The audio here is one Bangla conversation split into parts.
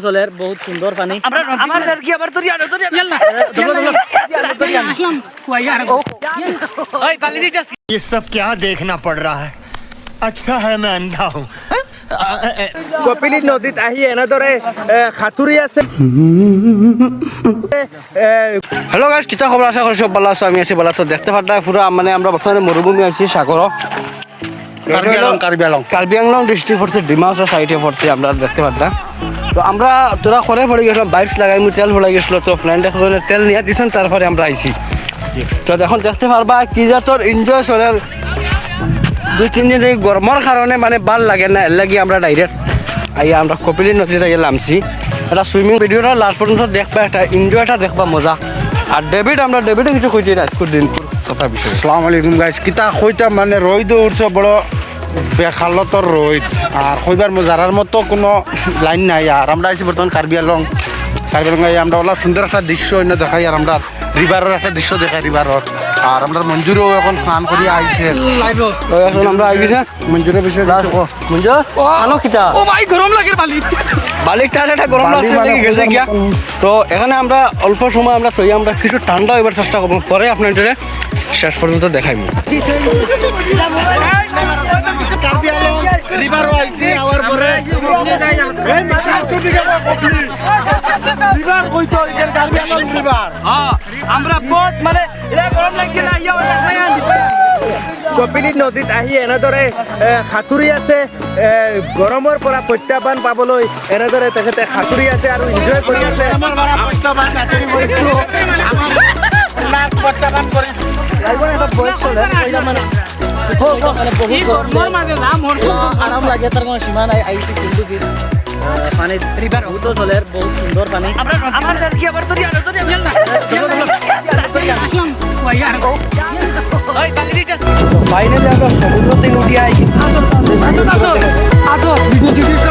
চলের বহুত সুন্দর পানি আমাদের কি আবার তোরি আনো ওই পালি দিটা ये सब क्या देखना पड़ रहा है अच्छा है मैं अंधा हूँ কপিলি নদীত আহি এনেদৰে সাঁতুৰি আছে হ্যালো গাইস কিতা খবর আশা করি সব ভালো আছো আমি আছি ভালো তো দেখতে পারতা পুরো মানে আমরা বর্তমানে মরুভূমি আছি সাগর কার্বি আংলং ডিস্ট্রিক্ট পড়ছে ডিমাহাসাও সাইডে পড়ছে আমরা দেখতে পারতা তো আমরা তোরা করে পড়ে গেছিলাম বাইকস লাগাই তেল ভরে গেছিল তো ফ্রেন্ডে তেল নিয়ে দিয়েছেন তারপরে আমরা আইছি তো এখন দেখতে পারবা কি যে তোর এনজয় চলের 2-3 দিন এই গরমের কারণে মানে ভাল লাগে না এর লাগি আমরা ডাইরেক্ট আইয়া আমরা কপিলি নদীতে গিয়ে নামছি একটা সুইমিং ভিডিওটা লাস্ট পর্যন্ত দেখবা একটা এনজয়টা দেখবা মজা আর আমরা ডেভিডে কিছু কইতে না আজকের দিন কথা বিষয় আসসালামু আলাইকুম গাইস কিতা কইতা মানে রোদ উঠছে বড় বেখালতর রোদ আর কইবার মজারার মতো কোনো লাইন নাই আর আমরা আইছি বর্তমান কার্বি আংলং আমরা ওলা সুন্দর একটা দৃশ্য অন্য দেখাই আর আমরা রিভারের একটা দৃশ্য দেখাই রিভারের আর আমরা মঞ্জুরও এখন স্নান করিয়া আইছে তো এখন আমরা আই গেছি মঞ্জুরের বিষয়ে মঞ্জু আনো কিতা ও ভাই গরম লাগে বালিকটা একটা গরম লাগছে লেগে গেছে গিয়া তো এখানে আমরা অল্প সময় আমরা তৈরি আমরা কিছু ঠান্ডা এবার চেষ্টা করবো পরে আপনাদের শেষ পর্যন্ত দেখাইব রিভার আইছে আওয়ার পরে রিভার কইতো এর কার্বি আংলং রিভার আমরা বহুত মানে এলা গৰম লাগি না ইয়া কপিলি নদীত আহি এনেদৰে সাঁতুৰি আছে গৰমৰ পৰা প্ৰত্যাহ্বান পাবলৈ এনেদৰে তেখেতে সাঁতুৰি আছে আৰু এনজয় কৰি আছে আমার বড় প্রত্যাহ্বান কাটরি করিছো আমার লাখ প্রত্যাহ্বান করিছো লাইবন একটা বয়স চলে মানে আরাম লাগে তার কোনো সীমা নাই আইসি সিন্ধু ফির পানি রিভার বহুত চলের বহুত সুন্দর পানি আমাদের কি আবার তোরি আনো ওই পালি দিটা ফাইনালি আমরা সমুদ্র থেকে উঠে আই গেছি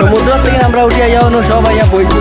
সমুদ্র থেকে আমরা উঠে যাওয়ানো সব আইয়া বইছি